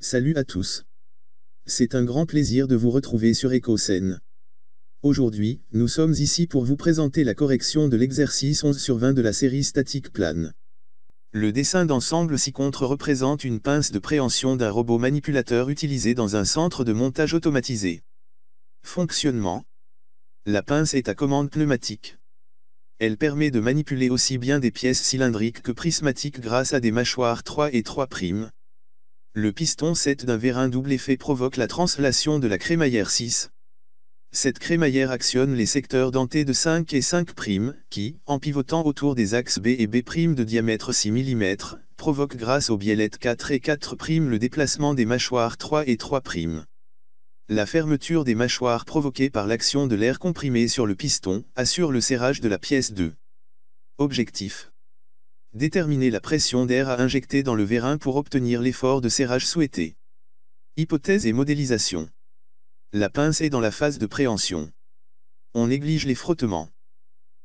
Salut à tous. C'est un grand plaisir de vous retrouver sur EcoScène. Aujourd'hui, nous sommes ici pour vous présenter la correction de l'exercice 11 sur 20 de la série statique plane. Le dessin d'ensemble ci-contre représente une pince de préhension d'un robot manipulateur utilisé dans un centre de montage automatisé. Fonctionnement. La pince est à commande pneumatique. Elle permet de manipuler aussi bien des pièces cylindriques que prismatiques grâce à des mâchoires 3 et 3'. Le piston 7 d'un vérin double effet provoque la translation de la crémaillère 6. Cette crémaillère actionne les secteurs dentés de 5 et 5', qui, en pivotant autour des axes B et B' de diamètre 6 mm, provoquent grâce aux biellettes 4 et 4' le déplacement des mâchoires 3 et 3'. La fermeture des mâchoires provoquée par l'action de l'air comprimé sur le piston assure le serrage de la pièce 2. Objectif. Déterminer la pression d'air à injecter dans le vérin pour obtenir l'effort de serrage souhaité. Hypothèse et modélisation. La pince est dans la phase de préhension. On néglige les frottements.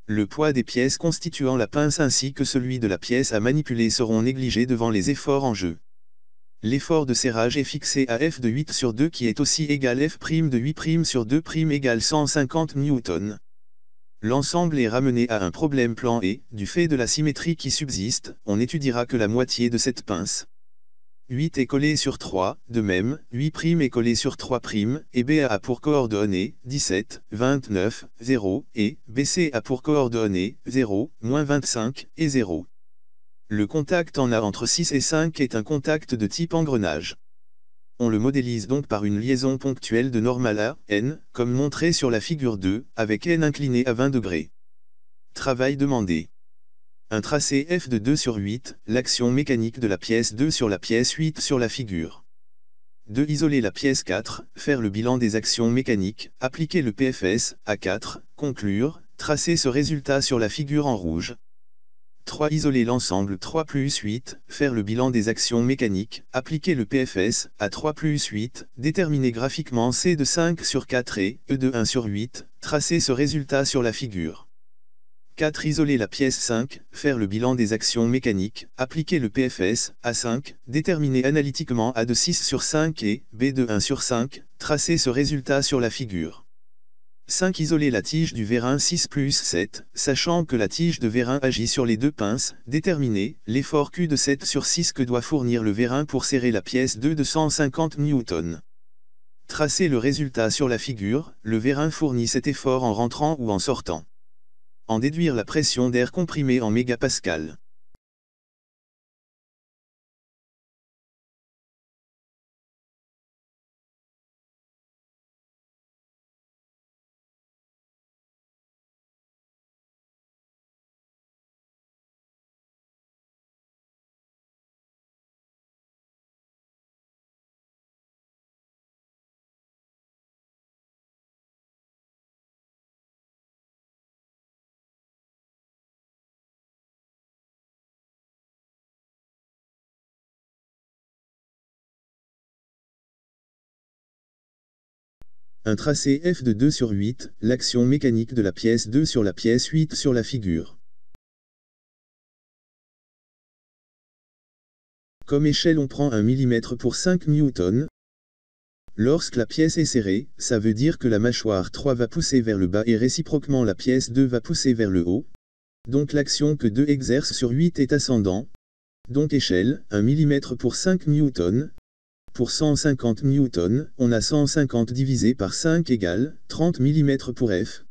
Le poids des pièces constituant la pince ainsi que celui de la pièce à manipuler seront négligés devant les efforts en jeu. L'effort de serrage est fixé à F de 8 sur 2 qui est aussi égal F' de 8' sur 2' égale 150 N. L'ensemble est ramené à un problème plan et, du fait de la symétrie qui subsiste, on n'étudiera que la moitié de cette pince. 8 est collé sur 3, de même, 8' est collé sur 3', et B a pour coordonnées 17, 29, 0, et BC a pour coordonnées 0, moins 25, et 0. Le contact en A entre 6 et 5 est un contact de type engrenage. On le modélise donc par une liaison ponctuelle de normale à n, comme montré sur la figure 2, avec n incliné à 20 degrés. Travail demandé. Un tracé F de 2 sur 8, l'action mécanique de la pièce 2 sur la pièce 8 sur la figure. 2. Isoler la pièce 4, faire le bilan des actions mécaniques, appliquer le PFS, à 4, conclure, tracer ce résultat sur la figure en rouge. 3. Isoler l'ensemble 3 plus 8, faire le bilan des actions mécaniques, appliquer le PFS, à 3 plus 8, déterminer graphiquement C de 5 sur 4 et E de 1 sur 8, tracer ce résultat sur la figure. 4. Isoler la pièce 5, faire le bilan des actions mécaniques, appliquer le PFS, à 5, déterminer analytiquement A de 6 sur 5 et B de 1 sur 5, tracer ce résultat sur la figure. 5. Isoler la tige du vérin 6 plus 7, sachant que la tige de vérin agit sur les deux pinces, déterminer l'effort Q de 7 sur 6 que doit fournir le vérin pour serrer la pièce 2 de 150 N. Tracer le résultat sur la figure, le vérin fournit cet effort en rentrant ou en sortant. En déduire la pression d'air comprimée en mégapascal. Un tracé F de 2 sur 8, l'action mécanique de la pièce 2 sur la pièce 8 sur la figure. Comme échelle on prend 1 mm pour 5 N. Lorsque la pièce est serrée, ça veut dire que la mâchoire 3 va pousser vers le bas et réciproquement la pièce 2 va pousser vers le haut. Donc l'action que 2 exerce sur 8 est ascendant. Donc échelle, 1 mm pour 5 N. Pour 150 N, on a 150 divisé par 5 égale 30 mm pour F.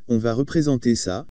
On va représenter ça.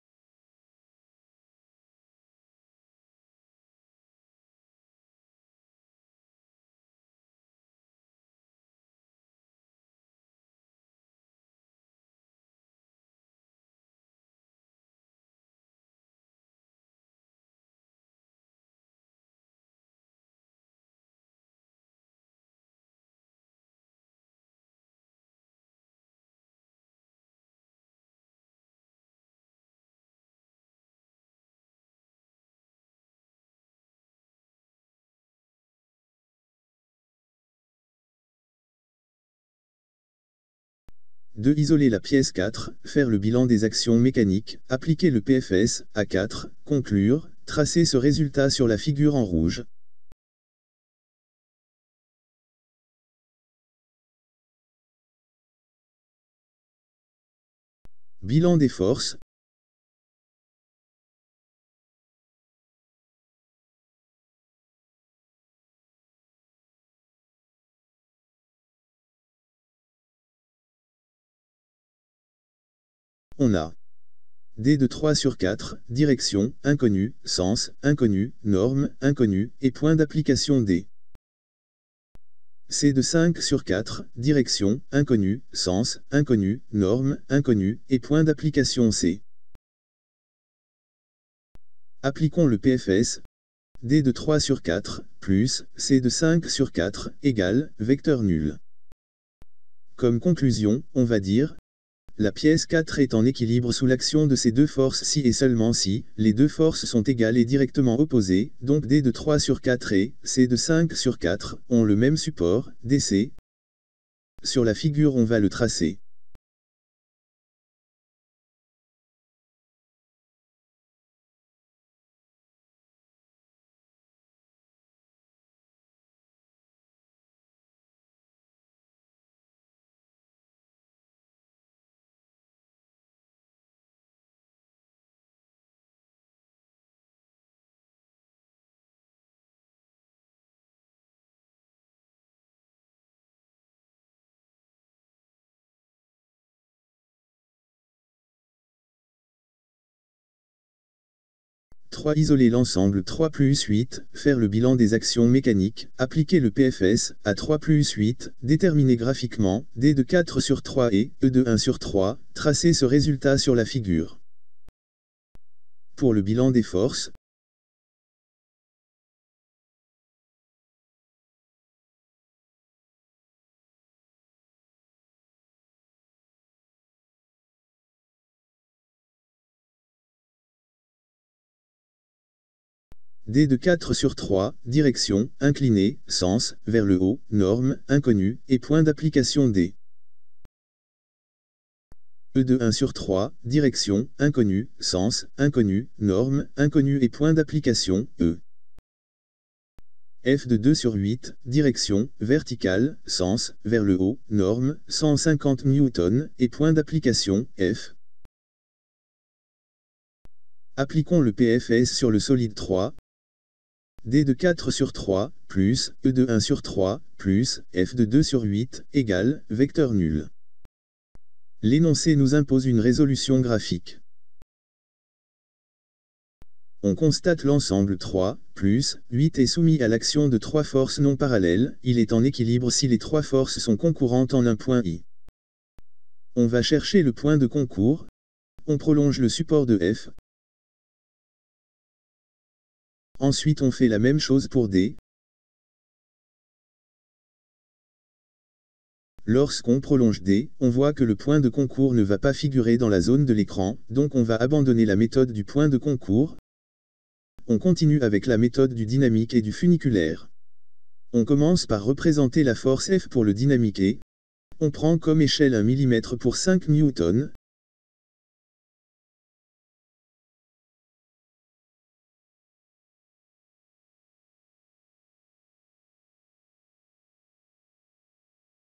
De isoler la pièce 4, faire le bilan des actions mécaniques, appliquer le PFS, à 4, conclure, tracer ce résultat sur la figure en rouge. Bilan des forces. On a D de 3 sur 4, direction, inconnu, sens, inconnu, norme, inconnu, et point d'application D. C de 5 sur 4, direction, inconnu, sens, inconnu, norme, inconnu, et point d'application C. Appliquons le PFS. D de 3 sur 4, plus, C de 5 sur 4, égale, vecteur nul. Comme conclusion, on va dire, la pièce 4 est en équilibre sous l'action de ces deux forces si et seulement si, les deux forces sont égales et directement opposées, donc D de 3 sur 4 et C de 5 sur 4 ont le même support, DC. Sur la figure on va le tracer. Isoler l'ensemble 3 plus 8, faire le bilan des actions mécaniques, appliquer le PFS à 3 plus 8, déterminer graphiquement D de 4 sur 3 et E de 1 sur 3, tracer ce résultat sur la figure. Pour le bilan des forces, D de 4 sur 3, direction, inclinée, sens, vers le haut, norme, inconnu, et point d'application D. E de 1 sur 3, direction, inconnu, sens, inconnu, norme, inconnu et point d'application, E. F de 2 sur 8, direction, verticale, sens, vers le haut, norme, 150 N, et point d'application, F. Appliquons le PFS sur le solide 3. D de 4 sur 3, plus, E de 1 sur 3, plus, F de 2 sur 8, égale, vecteur nul. L'énoncé nous impose une résolution graphique. On constate l'ensemble 3, plus, 8 est soumis à l'action de trois forces non parallèles, il est en équilibre si les trois forces sont concurrentes en un point I. On va chercher le point de concours, on prolonge le support de F. Ensuite on fait la même chose pour D. Lorsqu'on prolonge D, on voit que le point de concours ne va pas figurer dans la zone de l'écran, donc on va abandonner la méthode du point de concours. On continue avec la méthode du dynamique et du funiculaire. On commence par représenter la force F pour le dynamique et on prend comme échelle 1 mm pour 5 N.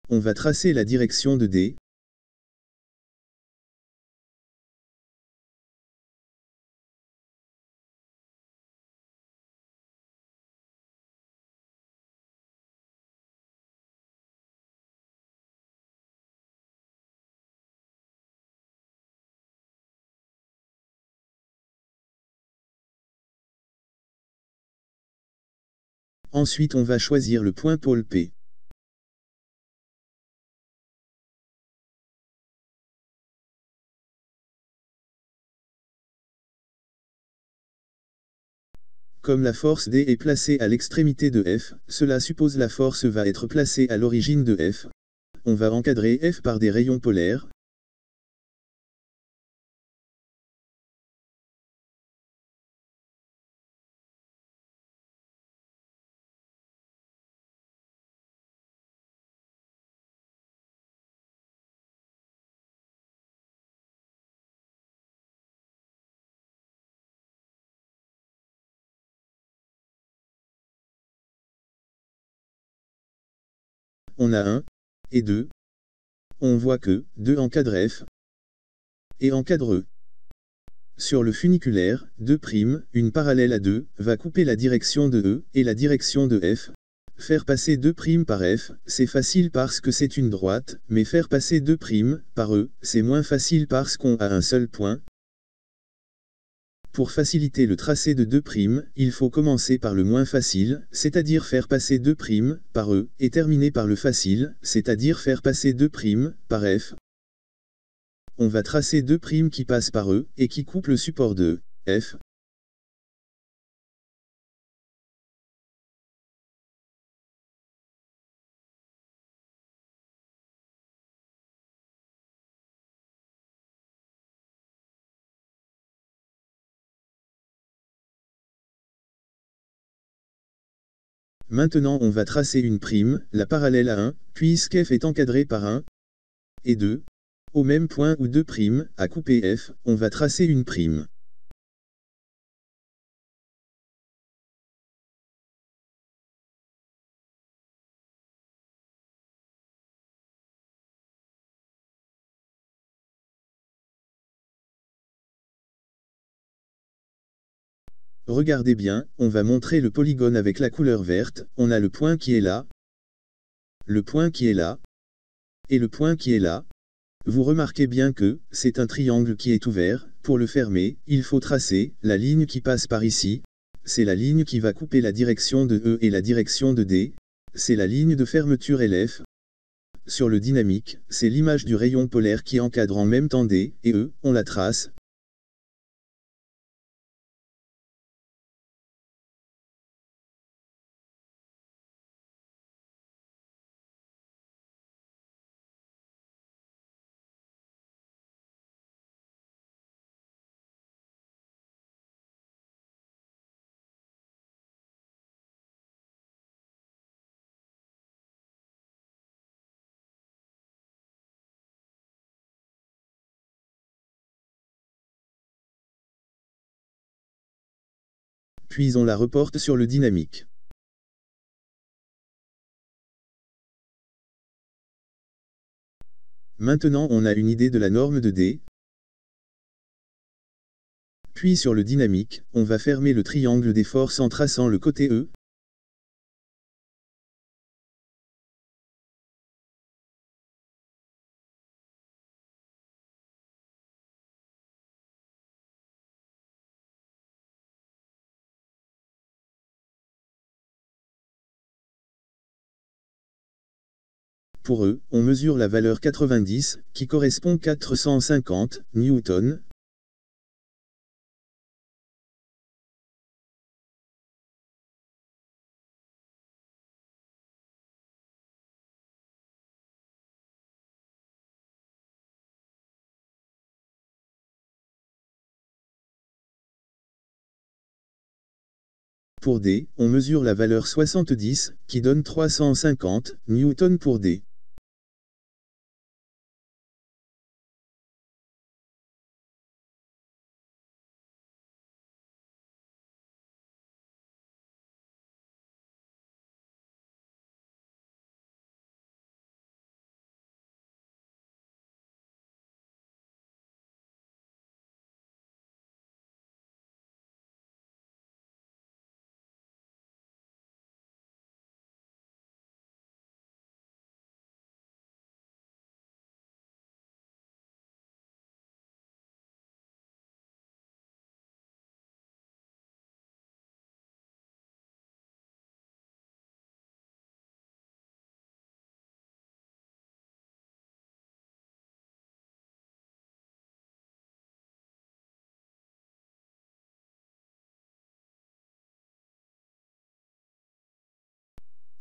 On va tracer la direction de D. Ensuite on va choisir le point pôle P. Comme la force D est placée à l'extrémité de F, cela suppose la force va être placée à l'origine de F. On va encadrer F par des rayons polaires. On a 1 et 2. On voit que 2 encadre F et encadre E. Sur le funiculaire, 2', une parallèle à 2, va couper la direction de E et la direction de F. Faire passer 2' par F, c'est facile parce que c'est une droite, mais faire passer 2' par E, c'est moins facile parce qu'on a un seul point. Pour faciliter le tracé de 2', il faut commencer par le moins facile, c'est-à-dire faire passer 2' par E, et terminer par le facile, c'est-à-dire faire passer 2' par F. On va tracer 2' qui passent par E, et qui coupent le support de F. Maintenant on va tracer une prime, la parallèle à 1, puisqu'F est encadré par 1 et 2. Au même point où 2' a coupé F, on va tracer une prime. Regardez bien, on va montrer le polygone avec la couleur verte, on a le point qui est là, le point qui est là, et le point qui est là. Vous remarquez bien que, c'est un triangle qui est ouvert, pour le fermer, il faut tracer, la ligne qui passe par ici, c'est la ligne qui va couper la direction de E et la direction de D, c'est la ligne de fermeture LF. Sur le dynamique, c'est l'image du rayon polaire qui encadre en même temps D et E, on la trace. Puis on la reporte sur le dynamique. Maintenant on a une idée de la norme de D. Puis sur le dynamique, on va fermer le triangle des forces en traçant le côté E. Pour E, on mesure la valeur 90, qui correspond 450 newtons. Pour D, on mesure la valeur 70, qui donne 350 newtons pour D.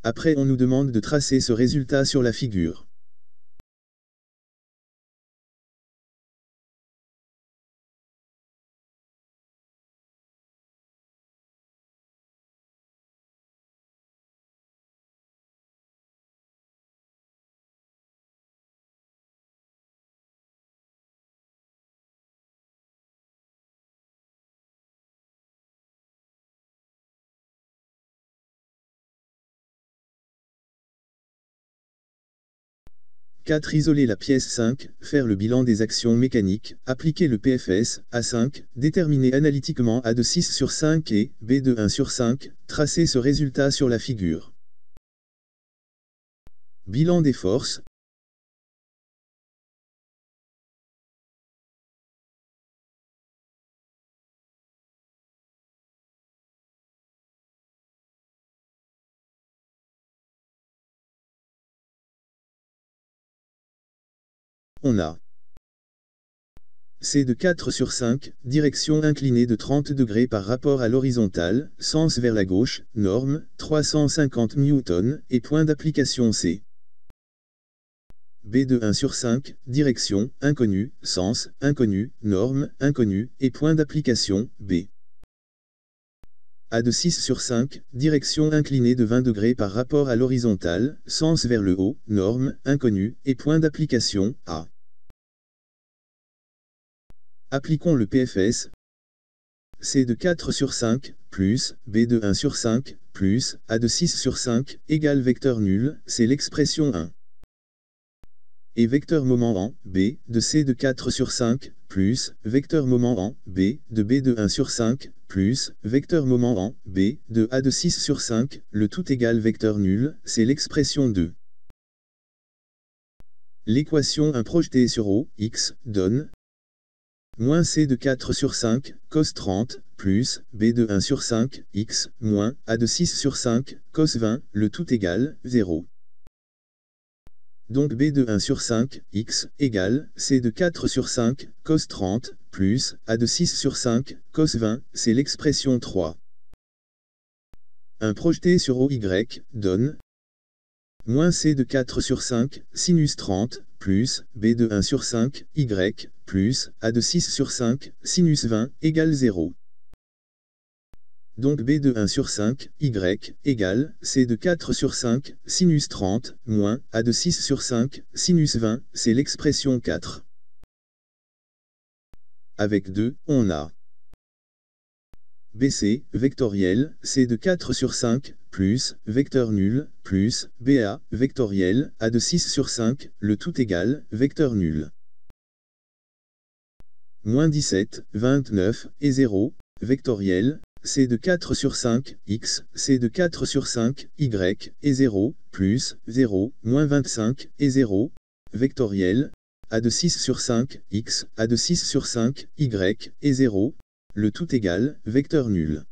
Après on nous demande de tracer ce résultat sur la figure. 4. Isoler la pièce 5. Faire le bilan des actions mécaniques. Appliquer le PFS à 5. Déterminer analytiquement A de 6 sur 5 et B de 1 sur 5. Tracer ce résultat sur la figure. Bilan des forces. On a C de 4 sur 5, direction inclinée de 30 degrés par rapport à l'horizontale, sens vers la gauche, norme, 350 N, et point d'application C. B de 1 sur 5, direction, inconnu, sens, inconnu, norme, inconnu, et point d'application, B. A de 6 sur 5, direction inclinée de 20 degrés par rapport à l'horizontale, sens vers le haut, norme, inconnu, et point d'application, A. Appliquons le PFS. C de 4 sur 5, plus, B de 1 sur 5, plus, A de 6 sur 5, égale vecteur nul, c'est l'expression 1. Et vecteur moment en, B, de C de 4 sur 5, plus, vecteur moment en, B, de B de 1 sur 5, plus, vecteur moment en, B, de A de 6 sur 5, le tout égale vecteur nul, c'est l'expression 2. L'équation 1 projetée sur O, X, donne moins C de 4 sur 5, cos 30, plus, B de 1 sur 5, x, moins, A de 6 sur 5, cos 20, le tout égale, 0. Donc B de 1 sur 5, x, égale, C de 4 sur 5, cos 30, plus, A de 6 sur 5, cos 20, c'est l'expression 3. Un projeté sur OY, donne moins C de 4 sur 5, sinus 30, plus, B de 1 sur 5, y, plus, A de 6 sur 5, sinus 20, égale 0. Donc B de 1 sur 5, y, égale, C de 4 sur 5, sinus 30, moins, A de 6 sur 5, sinus 20, c'est l'expression 4. Avec 2, on a BC, vectoriel, C de 4 sur 5, plus, vecteur nul, plus, BA, vectoriel, A de 6 sur 5, le tout égal, vecteur nul. Moins 17, 29, et 0, vectoriel, C de 4 sur 5, x, C de 4 sur 5, y, et 0, plus, 0, moins 25, et 0, vectoriel, A de 6 sur 5, x, A de 6 sur 5, y, et 0, le tout égal, vecteur nul.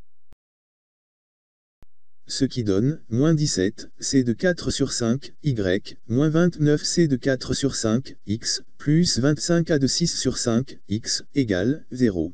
Ce qui donne, moins 17, C de 4 sur 5, y, moins 29 C de 4 sur 5, x, plus 25 A de 6 sur 5, x, égale, 0.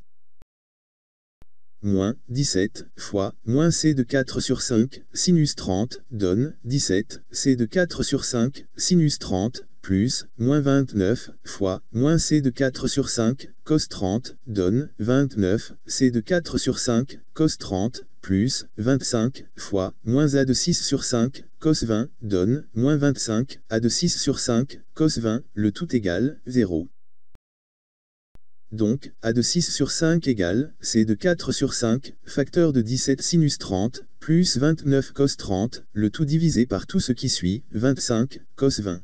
Moins 17, fois, moins C de 4 sur 5, sinus 30, donne, 17, C de 4 sur 5, sinus 30, plus, moins 29, fois, moins C de 4 sur 5, cos 30, donne, 29, C de 4 sur 5, cos 30, plus, 25, fois, moins A de 6 sur 5, cos 20, donne, moins 25, A de 6 sur 5, cos 20, le tout égal, 0. Donc, A de 6 sur 5 égale, C de 4 sur 5, facteur de 17 sinus 30, plus 29 cos 30, le tout divisé par tout ce qui suit, 25, cos 20.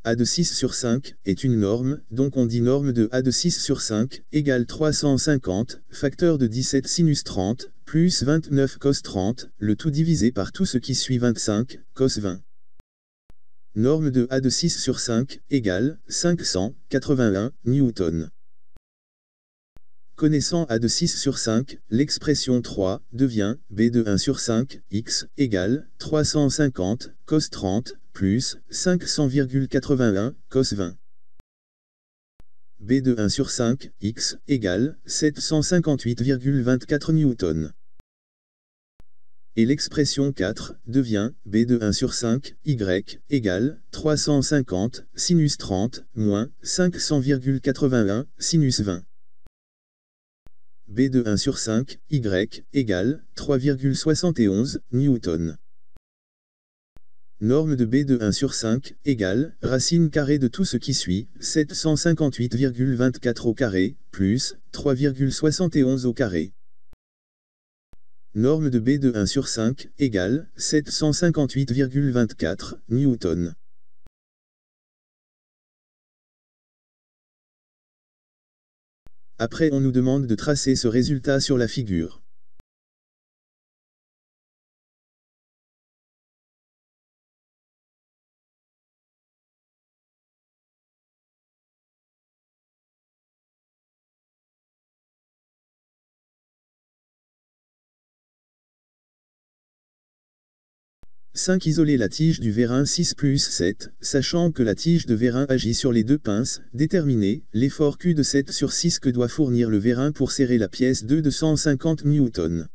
A de 6 sur 5 est une norme, donc on dit norme de A de 6 sur 5, égale 350, facteur de 17 sinus 30, plus 29 cos 30, le tout divisé par tout ce qui suit 25, cos 20. Norme de A de 6 sur 5, égale 581 Newton. Connaissant A de 6 sur 5, l'expression 3 devient B de 1 sur 5, x, égale 350, cos 30, plus 500,81, cos 20. B de 1 sur 5, x, égale 758,24 Newton. Et l'expression 4 devient B de 1 sur 5, y, égale 350, sinus 30, moins 500,81, sinus 20. B de 1 sur 5, y, égale 3,71 Newton. Norme de B de 1 sur 5, égale, racine carrée de tout ce qui suit, 758,24 au carré, plus, 3,71 au carré. Norme de B de 1 sur 5, égale, 758,24 Newton. Après on nous demande de tracer ce résultat sur la figure. « 5. Isoler la tige du vérin 6 plus 7, sachant que la tige de vérin agit sur les deux pinces, déterminer l'effort Q de 7 sur 6 que doit fournir le vérin pour serrer la pièce de 250 N.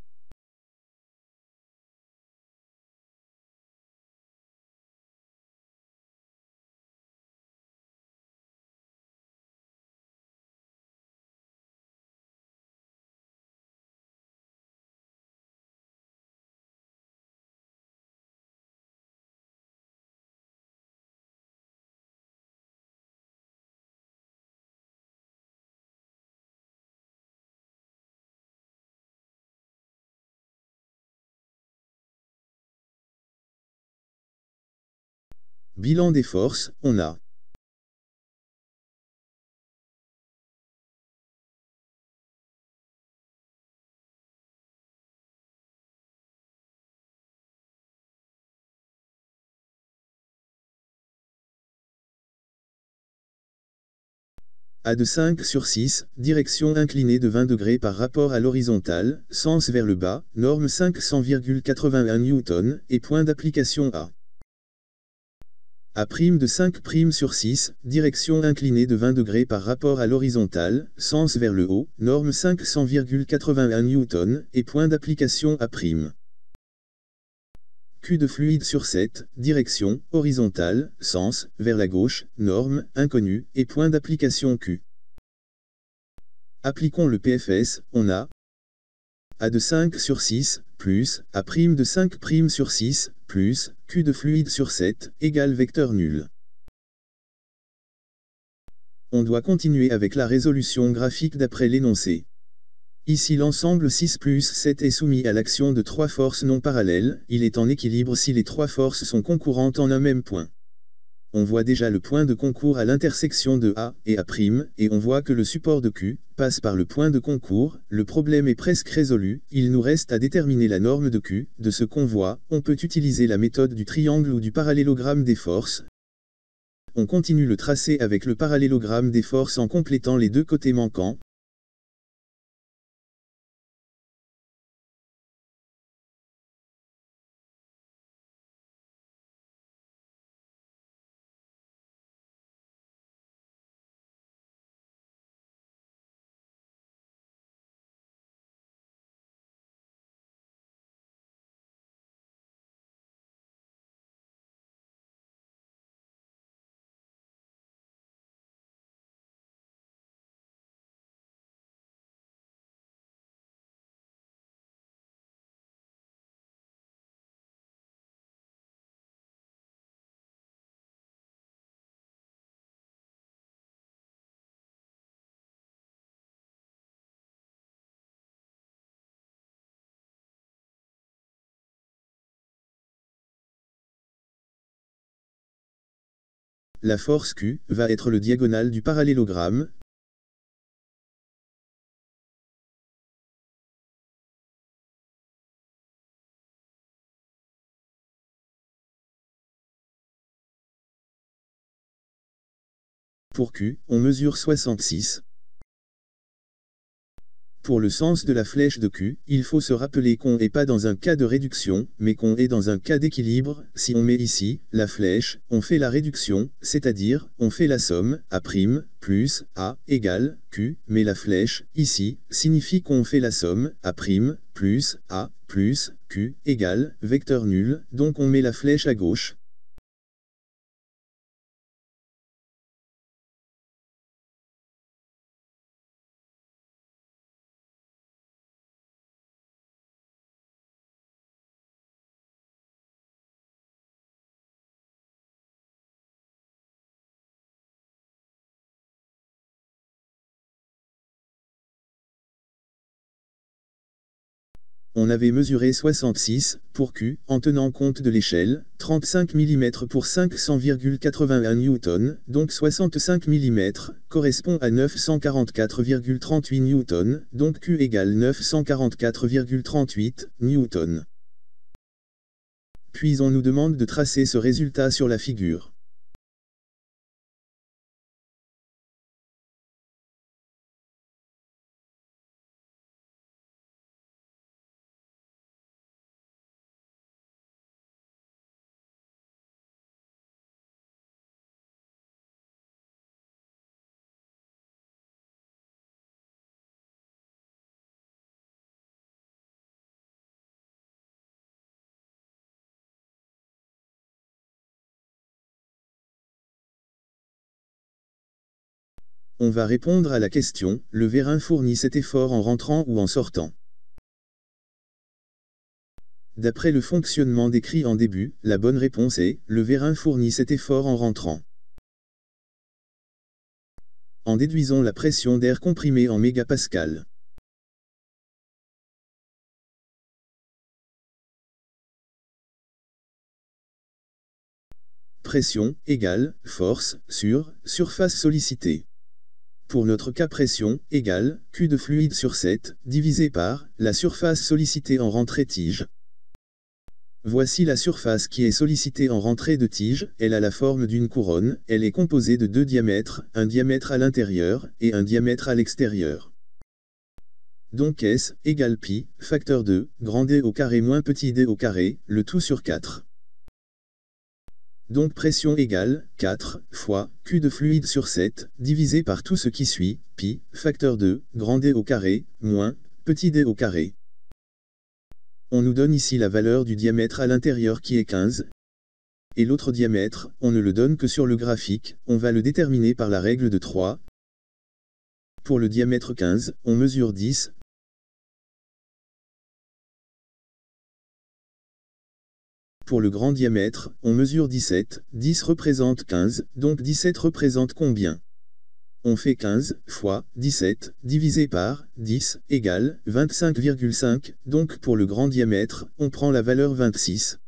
Bilan des forces, on a A de 5 sur 6, direction inclinée de 20 degrés par rapport à l'horizontale, sens vers le bas, norme 500,81 N, et point d'application A. A' de 5' sur 6, direction inclinée de 20 degrés par rapport à l'horizontale, sens vers le haut, norme 500,81 N, et point d'application A'. Q de fluide sur 7, direction, horizontale, sens, vers la gauche, norme, inconnue, et point d'application Q. Appliquons le PFS, on a A de 5 sur 6, plus, A' de 5' sur 6, plus, Q de fluide sur 7, égale vecteur nul. On doit continuer avec la résolution graphique d'après l'énoncé. Ici l'ensemble 6 plus 7 est soumis à l'action de trois forces non parallèles, il est en équilibre si les trois forces sont concourantes en un même point. On voit déjà le point de concours à l'intersection de A et A', et on voit que le support de Q passe par le point de concours, le problème est presque résolu, il nous reste à déterminer la norme de Q, de ce qu'on voit, on peut utiliser la méthode du triangle ou du parallélogramme des forces. On continue le tracé avec le parallélogramme des forces en complétant les deux côtés manquants. La force Q va être le diagonale du parallélogramme. Pour Q, on mesure 66. Pour le sens de la flèche de Q, il faut se rappeler qu'on n'est pas dans un cas de réduction, mais qu'on est dans un cas d'équilibre. Si on met ici la flèche, on fait la réduction, c'est-à-dire, on fait la somme, A' plus A égale Q, mais la flèche, ici, signifie qu'on fait la somme, A' plus A plus Q égale vecteur nul, donc on met la flèche à gauche. On avait mesuré 66 pour Q en tenant compte de l'échelle, 35 mm pour 500,81 N, donc 65 mm, correspond à 944,38 N, donc Q égale 944,38 N. Puis on nous demande de tracer ce résultat sur la figure. On va répondre à la question, le vérin fournit cet effort en rentrant ou en sortant. D'après le fonctionnement décrit en début, la bonne réponse est, le vérin fournit cet effort en rentrant. En déduisons la pression d'air comprimée en mégapascal. Pression égale force sur surface sollicitée. Pour notre cas, pression égale Q de fluide sur 7, divisé par la surface sollicitée en rentrée tige. Voici la surface qui est sollicitée en rentrée de tige, elle a la forme d'une couronne, elle est composée de deux diamètres, un diamètre à l'intérieur, et un diamètre à l'extérieur. Donc S égale pi, facteur 2, grand D au carré moins petit d au carré, le tout sur 4. Donc pression égale 4 fois Q de fluide sur 7, divisé par tout ce qui suit, pi, facteur 2, grand D au carré, moins petit d au carré. On nous donne ici la valeur du diamètre à l'intérieur qui est 15. Et l'autre diamètre, on ne le donne que sur le graphique, on va le déterminer par la règle de 3. Pour le diamètre 15, on mesure 10. Pour le grand diamètre, on mesure 17, 10 représente 15, donc 17 représente combien? On fait 15 fois 17 divisé par 10 égale 25,5, donc pour le grand diamètre, on prend la valeur 26.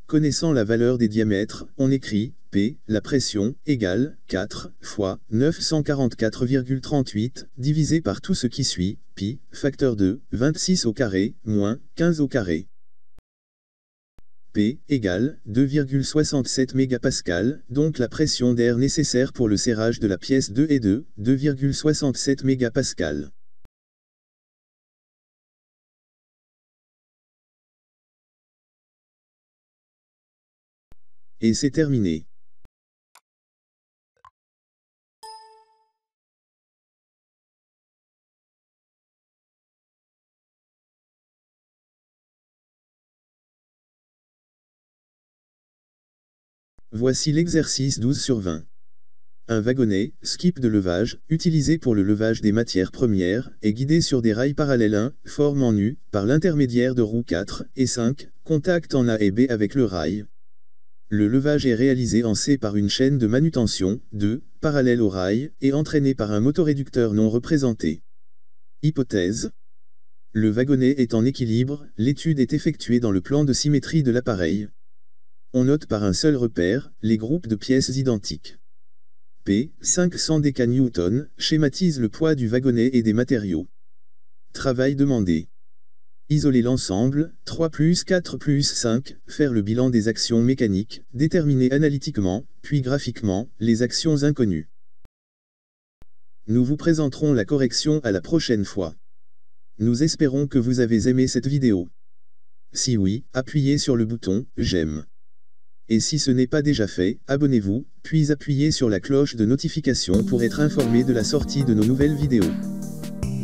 Connaissant la valeur des diamètres, on écrit P, la pression, égale 4 fois 944,38, divisé par tout ce qui suit, pi, facteur 2, 26 au carré, moins 15 au carré. P égale 2,67 mégapascal, donc la pression d'air nécessaire pour le serrage de la pièce 2 est de 2,67 mégapascal. Et c'est terminé. Voici l'exercice 12 sur 20. Un wagonnet, skip de levage, utilisé pour le levage des matières premières, est guidé sur des rails parallèles 1, forme en U, par l'intermédiaire de roues 4 et 5, contact en A et B avec le rail. Le levage est réalisé en C par une chaîne de manutention, 2, parallèle au rail, et entraînée par un motoréducteur non représenté. Hypothèse. Le wagonnet est en équilibre, l'étude est effectuée dans le plan de symétrie de l'appareil. On note par un seul repère, les groupes de pièces identiques. P, 500 déca-newton, schématise le poids du wagonnet et des matériaux. Travail demandé. Isoler l'ensemble, 3 plus 4 plus 5, faire le bilan des actions mécaniques, déterminer analytiquement, puis graphiquement, les actions inconnues. Nous vous présenterons la correction à la prochaine fois. Nous espérons que vous avez aimé cette vidéo. Si oui, appuyez sur le bouton « J'aime ». Et si ce n'est pas déjà fait, abonnez-vous, puis appuyez sur la cloche de notification pour être informé de la sortie de nos nouvelles vidéos.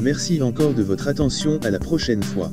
Merci encore de votre attention, à la prochaine fois.